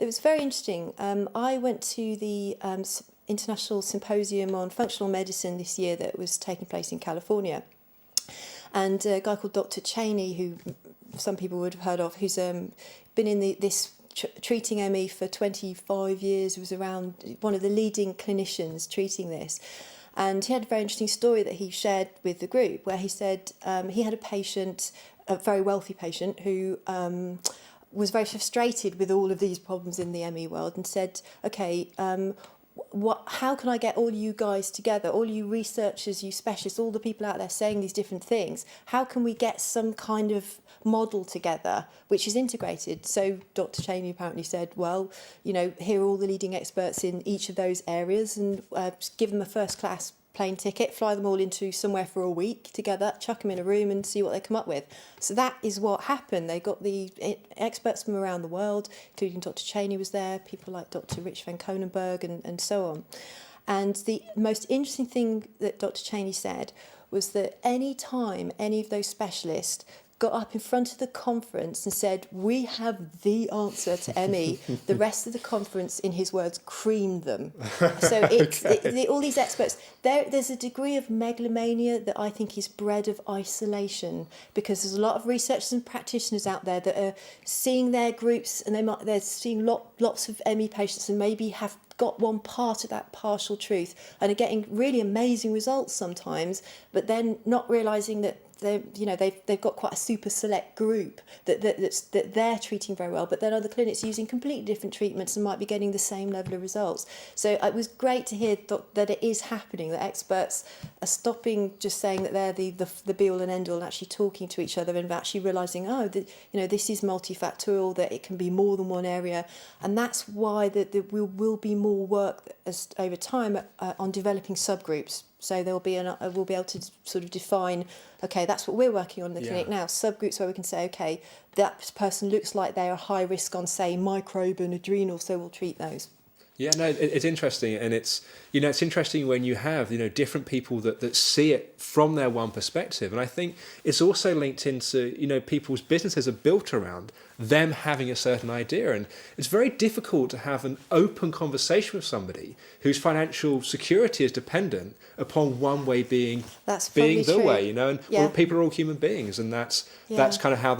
It was very interesting. I went to the International Symposium on Functional Medicine this year that was taking place in California. And a guy called Dr. Cheney, who some people would have heard of, who's been in this treating ME for 25 years, was around one of the leading clinicians treating this. And he had a very interesting story that he shared with the group, where he said he had a patient, a very wealthy patient, who was very frustrated with all of these problems in the ME world, and said, okay, how can I get all you guys together, all you researchers, you specialists, all the people out there saying these different things? How can we get some kind of model together which is integrated? So Dr. Cheney apparently said, well, here are all the leading experts in each of those areas, and give them a first class plane ticket, fly them all into somewhere for a week together, chuck them in a room and see what they come up with. So that is what happened. They got the experts from around the world, including Dr. Cheney was there, people like Dr. Rich van Konenberg and so on. And the most interesting thing that Dr. Cheney said was that any time any of those specialists got up in front of the conference and said, we have the answer to ME, the rest of the conference, in his words, creamed them. So it's all these experts, there's a degree of megalomania that I think is bred of isolation, because there's a lot of researchers and practitioners out there that are seeing their groups, and they're seeing lots of ME patients, and maybe have got one part of that partial truth and are getting really amazing results sometimes, but then not realising that they've got quite a super select group that they're treating very well, but then other clinics using completely different treatments and might be getting the same level of results. So it was great to hear that it is happening, that experts are stopping just saying that they're the be all and end all, and actually talking to each other and actually realising, this is multifactorial, that it can be more than one area, and that's why there will be more work over time on developing subgroups. So we'll be able to sort of define, okay, that's what we're working on in the clinic now. Subgroups where we can say, okay, that person looks like they're high risk on, say, microbe and adrenal, so we'll treat those. Yeah, no, it's interesting, and it's interesting when you have different people that see it from their one perspective, and I think it's also linked into people's businesses are built around them having a certain idea, and it's very difficult to have an open conversation with somebody whose financial security is dependent upon one way being the true. way, and people are all human beings, and that's kind of how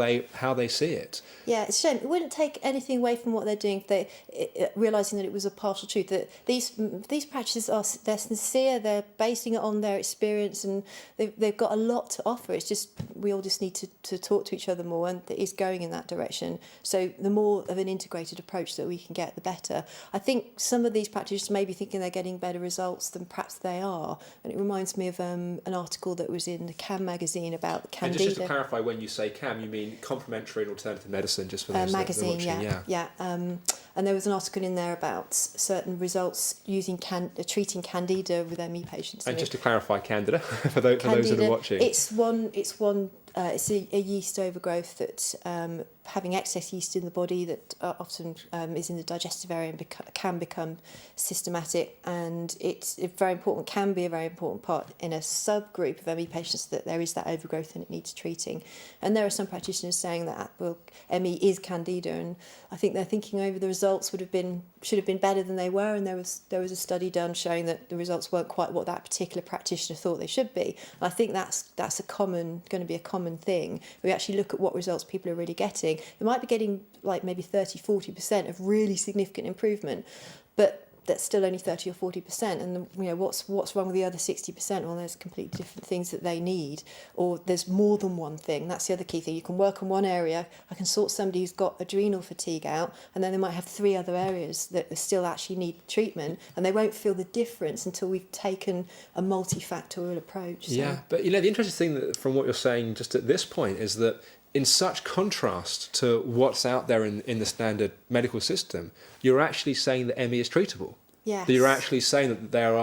they see it. Yeah, it's a shame. It wouldn't take anything away from what they're doing if they realising that it was a partial truth, that these practices they're sincere, they're basing it on their experience, and they've got a lot to offer. It's just we all just need to talk to each other more, and it is going in that direction. So the more of an integrated approach that we can get, the better. I think some of these practitioners may be thinking they're getting better results than perhaps they are, and it reminds me of an article that was in the CAM magazine about Candida. And just to clarify, when you say CAM, you mean complementary and alternative medicine, just for those magazine, that are watching, and there was an article in there about certain results using treating Candida with ME patients. And just to clarify, Candida for those that are watching, it's a yeast overgrowth that having excess yeast in the body that often is in the digestive area and can become systematic, and it's can be a very important part in a subgroup of ME patients, that there is that overgrowth and it needs treating. And there are some practitioners saying that ME is Candida, and I think they're thinking over the results should have been better than they were, and there was a study done showing that the results weren't quite what that particular practitioner thought they should be. And I think that's going to be a common thing. We actually look at what results people are really getting. They might be getting like maybe 30-40% of really significant improvement, but that's still only 30 or 40%. And what's wrong with the other 60%? Well, there's completely different things that they need, or there's more than one thing. That's the other key thing. You can work on one area. I can sort somebody who's got adrenal fatigue out, and then they might have 3 other areas that still actually need treatment, and they won't feel the difference until we've taken a multifactorial approach. So. Yeah, but the interesting thing from what you're saying just at this point is that in such contrast to what's out there in the standard medical system, you're actually saying that ME is treatable. Yes. That you're actually saying that there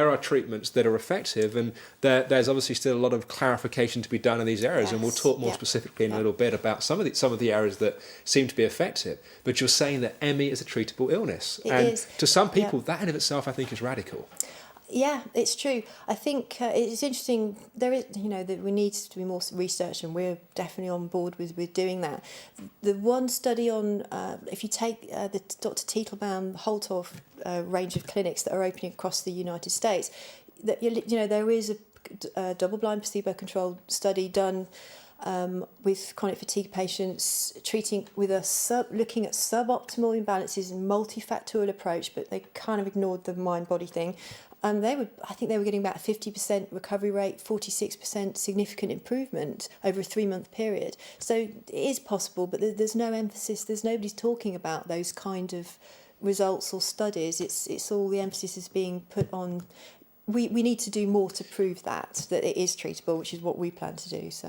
are treatments that are effective, and there's obviously still a lot of clarification to be done in these areas, and we'll talk more specifically in a little bit about some of the areas that seem to be effective. But you're saying that ME is a treatable illness, It is. To some people that in of itself I think is radical. Yeah, it's true. I think it's interesting. There is, that we need to be more research, and we're definitely on board with doing that. The one study on, if you take the Dr. Teitelbaum Holtorf range of clinics that are opening across the United States, that there is a double-blind placebo-controlled study done with chronic fatigue patients, treating with looking at suboptimal imbalances and multifactorial approach, but they kind of ignored the mind-body thing. I think they were getting about 50% recovery rate, 46% significant improvement over a 3-month period. So it is possible, but there's no emphasis. There's nobody's talking about those kind of results or studies. It's all the emphasis is being put on. We need to do more to prove that it is treatable, which is what we plan to do. So.